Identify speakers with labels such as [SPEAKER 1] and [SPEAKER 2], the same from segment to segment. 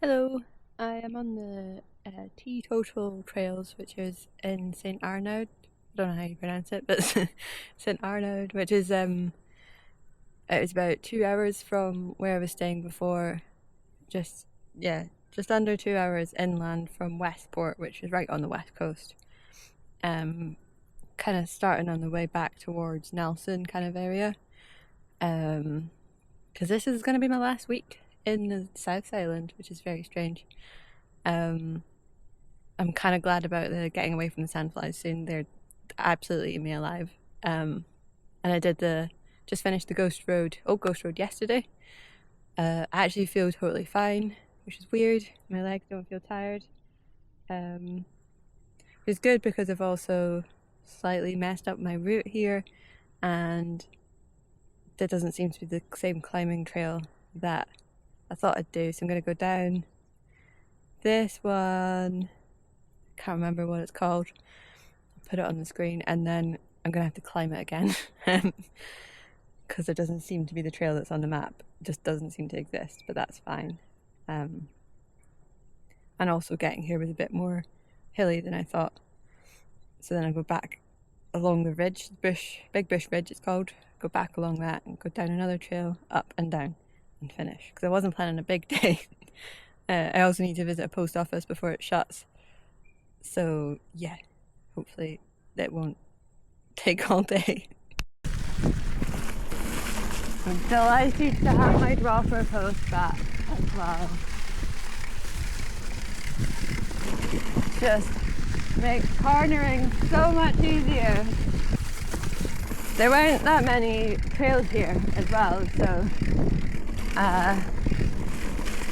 [SPEAKER 1] Hello, I am on the Teetotal trails, which is in St Arnaud. I don't know how you pronounce it, but St Arnaud, which is it was about 2 hours from where I was staying before. Just yeah, just under 2 hours inland from Westport, which is right on the west coast. Kind of starting on the way back towards Nelson kind of area. Because this is going to be my last week in the South Island, which is very strange. Um, I'm kind of glad about the getting away from the sandflies soon. They're absolutely eating me alive. And I just finished the Old Ghost Road yesterday. I actually feel totally fine, which is weird. My legs don't feel tired. It's good because I've also slightly messed up my route here, and that doesn't seem to be the same climbing trail that I thought I'd do. So I'm going to go down this one. Can't remember what it's called. I'll put it on the screen, and then I'm going to have to climb it again because there doesn't seem to be the trail that's on the map. It just doesn't seem to exist, but that's fine. And also getting here was a bit more hilly than I thought. So then I go back along the ridge, Big Bush Ridge it's called. Go back along that and go down another trail, up and down, and finish. Because I wasn't planning a big day. I also need to visit a post office before it shuts. So yeah, hopefully it won't take all day. I'm delighted to have my dropper post back as well. Just makes cornering so much easier. There weren't that many trails here as well, so I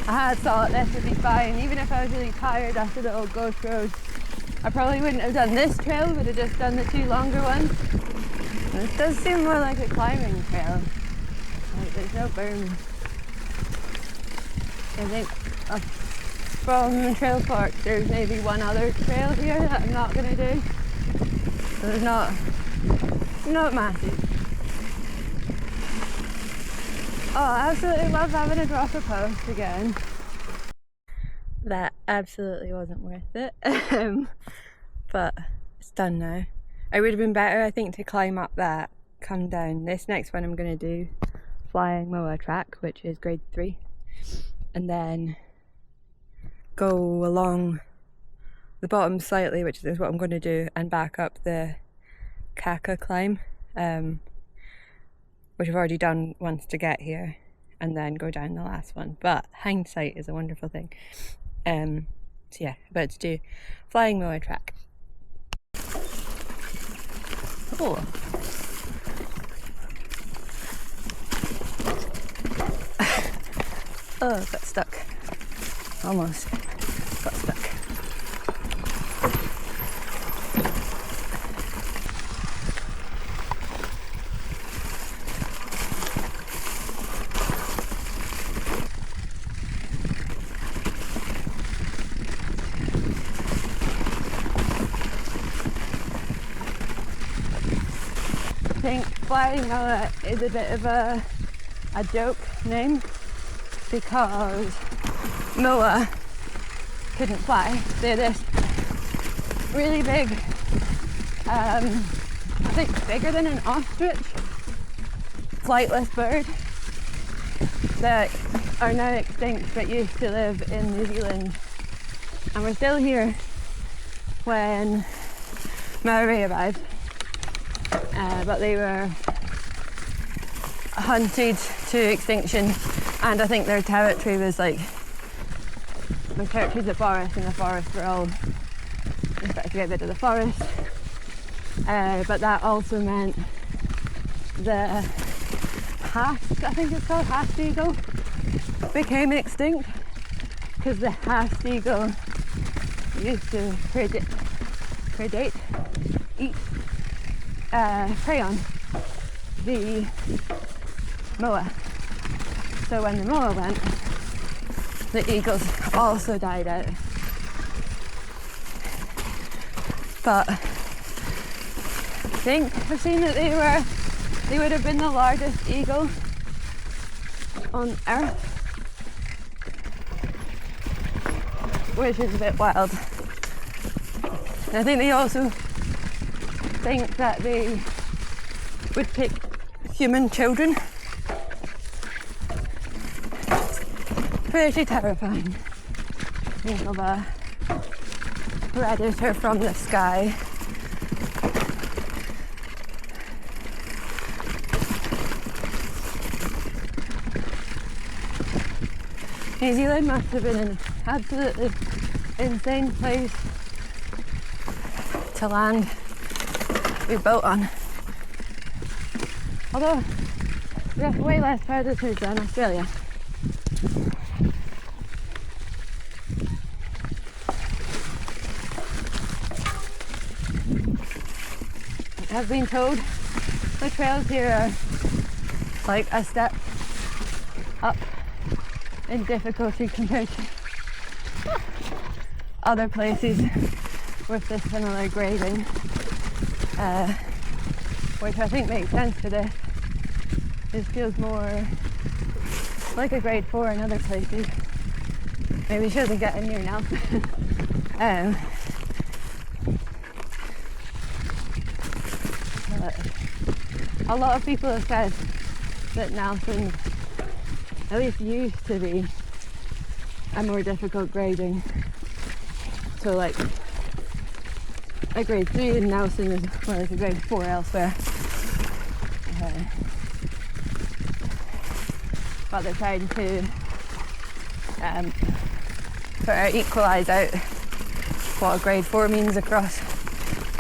[SPEAKER 1] had thought this would be fine. Even if I was really tired after the Old Ghost Road, I probably wouldn't have done this trail, would have just done the two longer ones. And this does seem more like a climbing trail. Like there's no berm. I think from Trail Park there's maybe one other trail here that I'm not going to do. So there's not massive. Oh, I absolutely love having a dropper post again. That absolutely wasn't worth it. But it's done now. It would have been better, I think, to climb up that, come down. This next one I'm going to do flying Moa track, which is grade 3, and then go along the bottom slightly, which is what I'm going to do, and back up the Kaka climb, which I've already done once to get here, and then go down the last one. But hindsight is a wonderful thing. So yeah, about to do flying Moa track. Oh. Oh, got stuck. Almost got stuck. I think Flying Moa is a bit of a joke name because Moa couldn't fly. They're this really big, I think bigger than an ostrich, flightless bird that are now extinct but used to live in New Zealand, and were still here when Maori arrived. But they were hunted to extinction, and I think their territory was like, the territory's the forest, and the forest were all expected to get rid of the forest. But that also meant the hast, I think it's called, hast eagle, became extinct, because the hast eagle used to eat prey on the moa. So when the moa went, the eagles also died out. But I think I've seen that they would have been the largest eagle on Earth. which is a bit wild. And I think they also think that they would pick human children. Pretty terrifying. Think of a predator from the sky. New Zealand must have been an absolutely insane place to land your boat on. Although we have way less predators than Australia. I've been told the trails here are like a step up in difficulty compared to other places with this similar grading, which I think makes sense for this. This feels more like a grade 4 in other places. Maybe shouldn't get in near Nelson. A lot of people have said that Nelson at least used to be a more difficult grading. So like a grade 3 in Nelson is more like a grade 4 elsewhere. But they're trying to equalise out what a grade 4 means across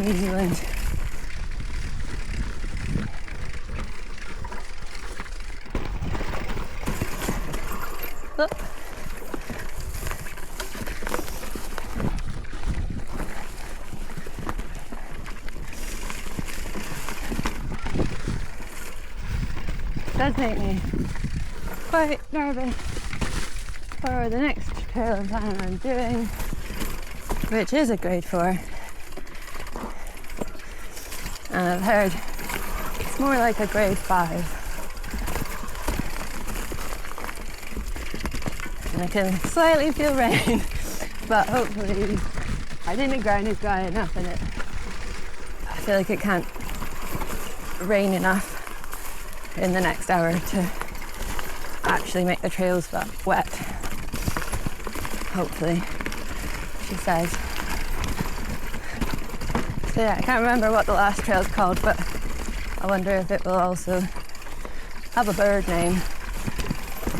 [SPEAKER 1] New Zealand. Look. Does make me quite nervous for the next trail plan I'm doing, which is a grade 4. And I've heard it's more like a grade 5. And I can slightly feel rain, but hopefully I think the ground is dry enough and I feel like it can't rain enough in the next hour to actually make the trails wet. Hopefully, she says. So yeah, I can't remember what the last trail's called, but I wonder if it will also have a bird name.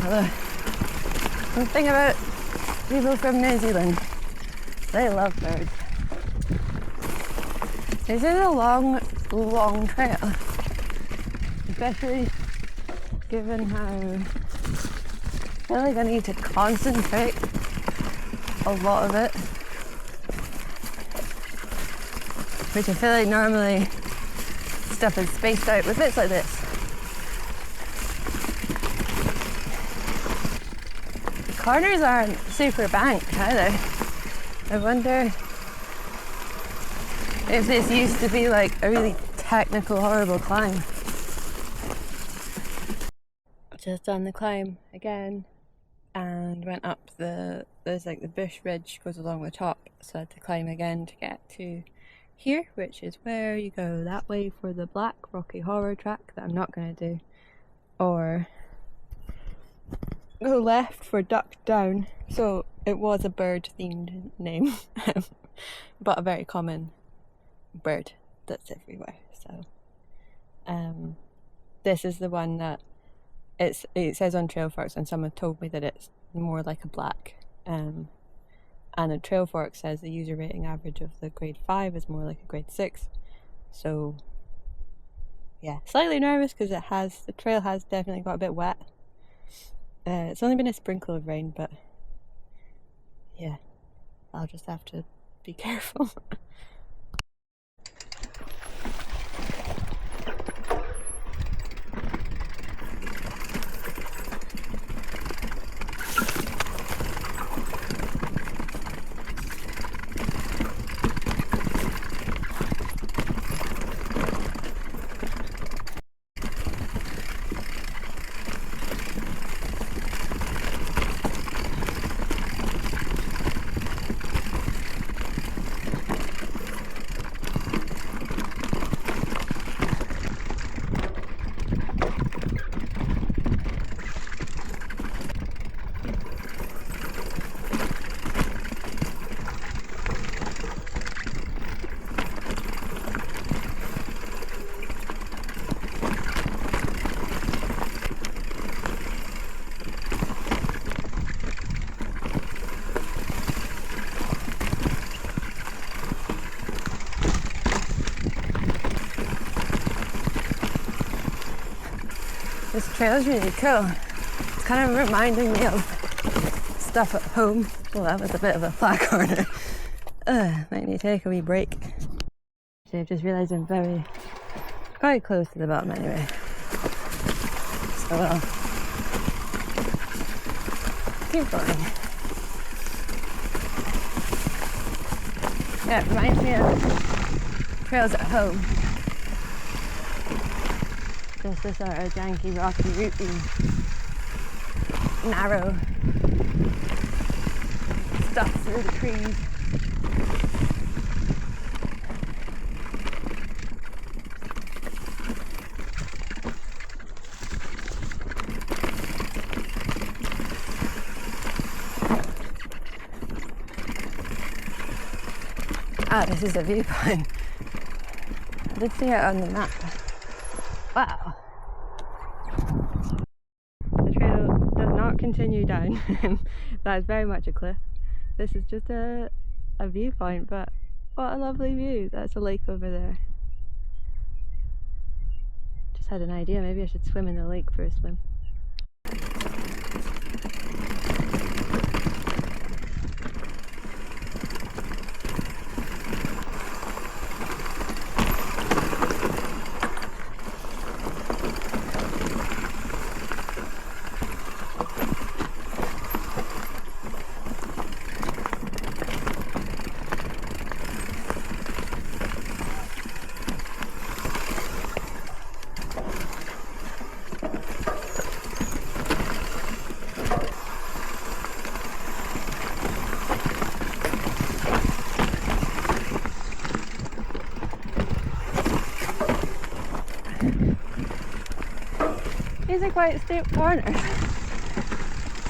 [SPEAKER 1] Although, the thing about people from New Zealand, they love birds. This is a long, long trail. Especially given how I feel like I need to concentrate a lot of it, which I feel like normally stuff is spaced out with bits like this. The corners aren't super banked either. I wonder if this used to be like a really technical, horrible climb. Just done the climb again and went up there's like the bush ridge goes along the top, so I had to climb again to get to here, which is where you go that way for the black rocky horror track that I'm not going to do, or go left for Duck Down. So it was a bird themed name but a very common bird that's everywhere. So this is the one that it says on Trailforks, and someone told me that it's more like a black, and the Trailfork says the user rating average of the grade 5 is more like a grade 6. So yeah, slightly nervous because the trail has definitely got a bit wet. It's only been a sprinkle of rain, but yeah, I'll just have to be careful. This trail is really cool. It's kind of reminding me of stuff at home. Well, that was a bit of a flat corner. Might need to take a wee break. So I've just realised I'm quite close to the bottom anyway. So I'll keep going. Yeah, it reminds me of trails at home. Just this sort of janky, rocky, rootey, narrow stuff through the trees. Ah, this is a viewpoint. I did see it on the map. Wow. The trail does not continue down. That is very much a cliff. This is just a viewpoint, but what a lovely view. That's a lake over there. Just had an idea, maybe I should swim in the lake for a swim. These are quite steep corners,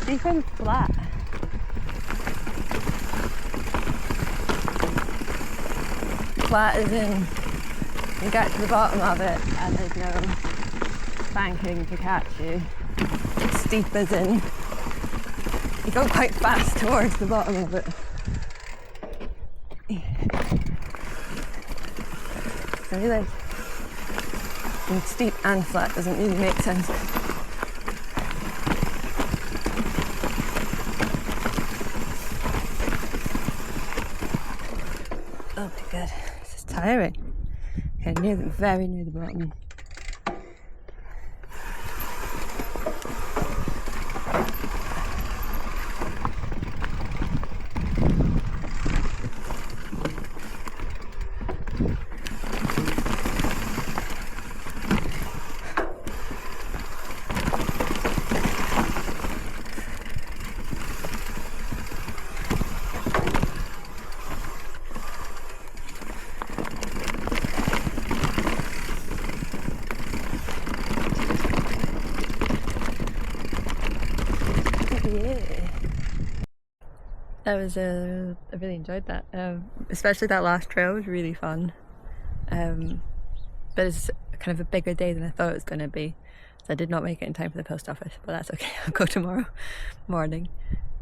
[SPEAKER 1] steep and flat. Flat as in you get to the bottom of it and there's no banking to catch you. Steep as in you go quite fast towards the bottom of it. I realise steep and flat doesn't really make sense. Oh my god, this is tiring. Okay, very near the bottom. I really enjoyed that. Especially that last trail was really fun. But it's kind of a bigger day than I thought it was going to be. So I did not make it in time for the post office, but that's okay. I'll go tomorrow morning.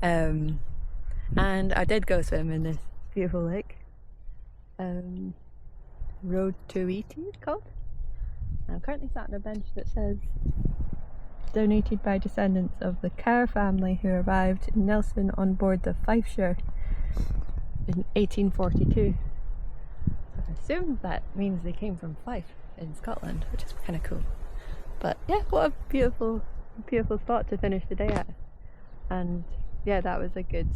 [SPEAKER 1] And I did go swim in this beautiful lake. Road to Eating it's called. I'm currently sat on a bench that says donated by descendants of the Kerr family who arrived in Nelson on board the Fifeshire in 1842. So I assume that means they came from Fife in Scotland, which is kind of cool. But yeah, what a beautiful spot to finish the day at. And yeah, that was a good,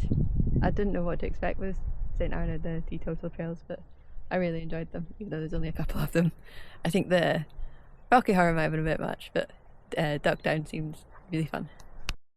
[SPEAKER 1] I didn't know what to expect with St. Arnaud, the Teetotal trails, but I really enjoyed them, even though there's only a couple of them. I think the Rocky Horror might have been a bit much, but Duck Down seems really fun.